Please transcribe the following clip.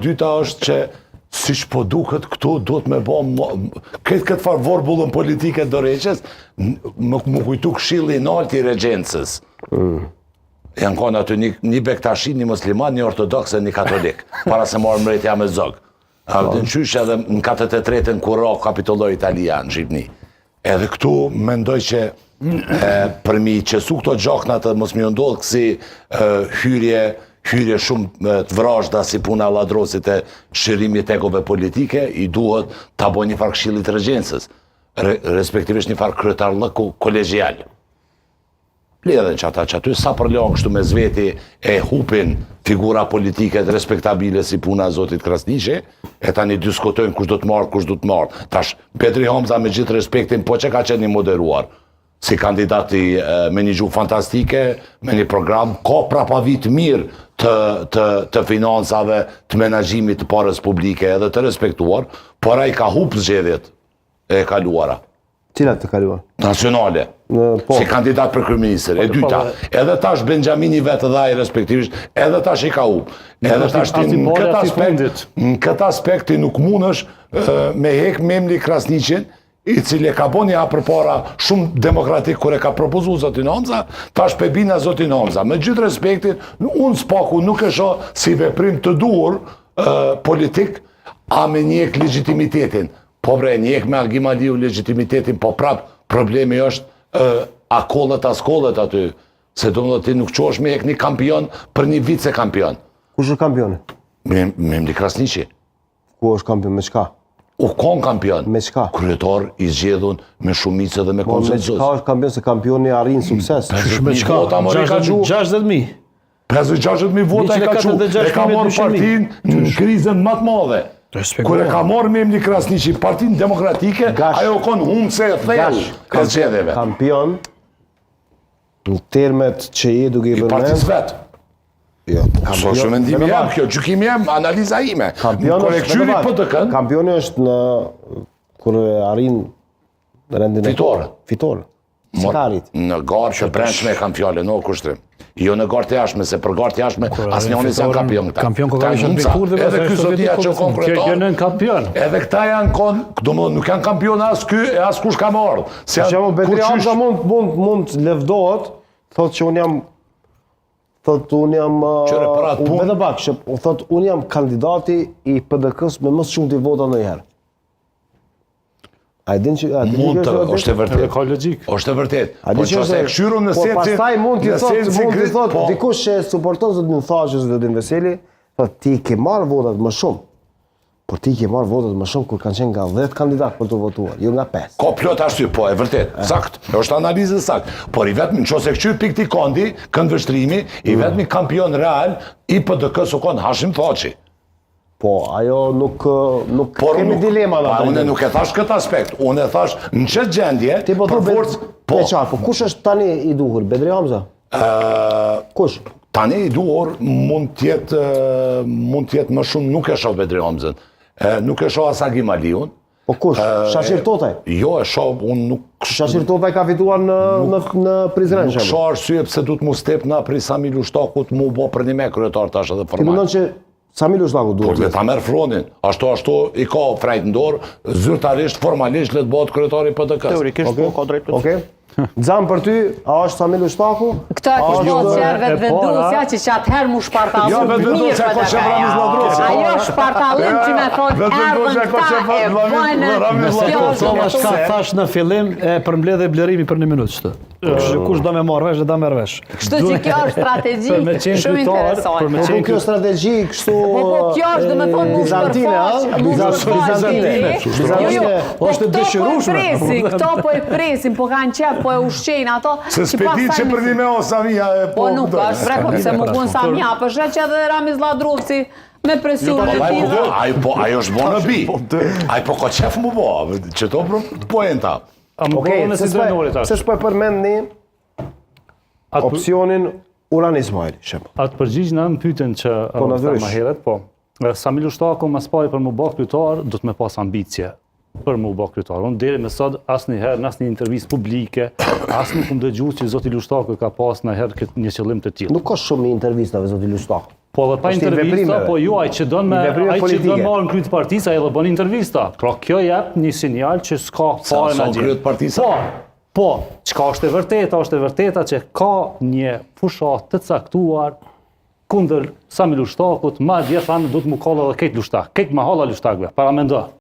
Dyta është që si që po duket këtu, duhet me bo këtë farë vorbullën politike Dorëheqës, më kujtu këshilli i lartë i regjencës. Janë konë aty një bektashi, një musliman, një ortodoks e një katolik, para se morë mretja me zog. Në qysh edhe në 43-ën kura kapitulloi Italia në Shqipni. Edhe këtu mendoj që për mi qesu këto gjakna të mos mi ndodhë kësi hyrje shumë të vrashda si puna ladrosit e shërimi tekove politike, i duhet të abo një farë këshillit të regjencës, respektivisht një farë kryetarllëku kolegjial. Pledhen që ata që aty sa përlon kështu me zveti e hupin figura politike të respektabile si puna zotit Krasniqi, e tani diskutojnë kush do të marrë, kush do të marrë. Tash, Petri Hamza me gjithë respektin, po që ka qenë një moderuar, si kandidati me një gjuhë fantastike, me një program, ka prapavit mirë të financave, të menaxhimit të parës publike edhe të respektuar, por ai ka hupë zgjedhjet e kaluara. Cilat të kaluar? Nacionale, si kandidat për kryeministër. E dyta, edhe tash Benjamini vetë dhe ai respektivisht, edhe tash i ka hupë. Edhe tash në këtë aspekt ti nuk mundesh me hek Memli Krasniqin, i cili ka bo një përpara shumë demokratik kër e ka propozu zotin Hamza, tash pebina zotin Hamza. Me gjithë respektin, unë s'paku nuk e shoh si veprim të duhur politik, a me njek legitimitetin. Po bre, njek me Argim Aliu legitimitetin, po prap problemi është a kollet as kollet aty, se do më dhe ti nuk qosh me një kampion për një vice kampion. Kush është kampioni? Memli Krasniqi. Ku është kampion, me qka? U kon kampion. Me qka? Kryetar i zgjedhun me shumicë dhe me konsensus. Me qka është kampion se kampioni arrin sukses? Me qka? 60.000. 50-60.000 vota e ka qu. E ka morë partin në krizën më të madhe. Kër e ka morë Memli Krasniqi partin demokratike, ajo kon humse e thellë e zgjedhjeve. Kampion në termet që je duke i I partis vetë. Jo, So që mendimi jem, kjo gjykimi jem, analiza ime. Kër e këqyri PDK-n, kampioni është në kër arrin rendin e fitore. Si ka arrit? në garë që brendshme e kam fjallë, no kushtrim. Jo në garë të jashme, se për garë të jashme asnjoni s'janë kampion këta. Kampion koka ishën bikur dhe edhe ky zotia që kon kryetar. Kjo në kampion. Edhe këta janë kon, nuk janë kampion as ky e as kush ka marrë. Për shembull, Petri Hamza mund lëvdohet, thotë që unë jam kandidati i PDK-s me më shumë të vota ndonjëherë. Mund të, është e vërtet. Ka logjik. Është e vërtet. Po çose e këshyru në sensin. Po pastaj mund të thotë dikush që suporton zotin Thaqës dhe zotin Veseli, thotë ti ke marrë votat më shumë. Por ti ke marrë votat më shumë kur kanë qenë nga 10 kandidat për të votuar, jo nga 5. Ka plot ashtu, po e vërtet. Sakt. Është analizë sakt. Por i vetëm nëse këshyr pikë ti kondi, këndvështrimi, i vetmi kampion real i PDK-s u kon Hashim Thaçi. Po, ajo nuk kemi dilema në ato. Unë nuk e thash këtë aspekt, unë e thash në qëtë gjendje, për forcë... Po kush është tani i duhur, Petri Hamza? Kush? Tani i duhur mund tjetë më shumë, nuk e shoh Petri Hamzën, nuk e shoh as Argim Aliun. Po kush? Shashir Totaj? Jo, e shoh, unë nuk... Shashir Totaj ka fituar në Prizren, Nuk shoh arsye pse du të mu step në prej Sami Lushtakut mu bo për një me kryetar tash edhe formal. Ti mundon që Sami Lushtaku duhet. Por le ta merr fronin. Ashtu i ka frejt në dorë, zyrtarisht, formalisht le të bëhet kryetari PDK-s. Teorikisht po ka drejt. Okej. Xham për ty, a është Sami Lushtaku? Këta është qërë vetëvendosja që atëherë mu shpartallu mirë PDK-ja. Ajo shpartallim që me thonë erdhën këta e bojnë Shka thash në fillim e përmbledhe blerimi për 1 minutë qëtë. Kush do me marrë vesh dhe da merr vesh. Kështu që kjo është strategji shumë interesante. Po kjo strategji kështu kjo është dhe me thonë mu bizantine. Është dëshirueshme. Këto po e presin, po kanë qef, po e ushqejnë ato. Se s'pedit që për një me o Samia e po... Po nuk është preko, se më kun Samia, për shre që edhe Ramiz Ladrovci me presionë e tina. Ajo është bo në bi. Ajo po ka qef mu bo, që to poenta. Okej, se s'po e përmend një opcionin Urani Ismaili, shemë. Atë përgjigj në pyetjen që më herët, po. Sami Lushtaku më spari për më bë kryetar, do të më pas ambicie për më bë kryetar. Unë deri më sot asnjëherë në asnjë intervistë publike, as nuk më dëgjuar që zoti Lushtaku ka pas ndonjëherë një qëllim të tillë. Nuk ka shumë intervistave zoti Lushtaku. Po dhe pa intervista, po ju ai që do marrë në kryet partisë, ai edhe bën intervista. Pra kjo jep një sinjal që s'ka fare në gjë. Kryet partisë? Po, çka është e vërteta që ka një fushat të caktuar kundër Sami Lushtakut, madje thanë do të mu kollë edhe këtë lushtak, këtë ma holla lushtakve, para mendo.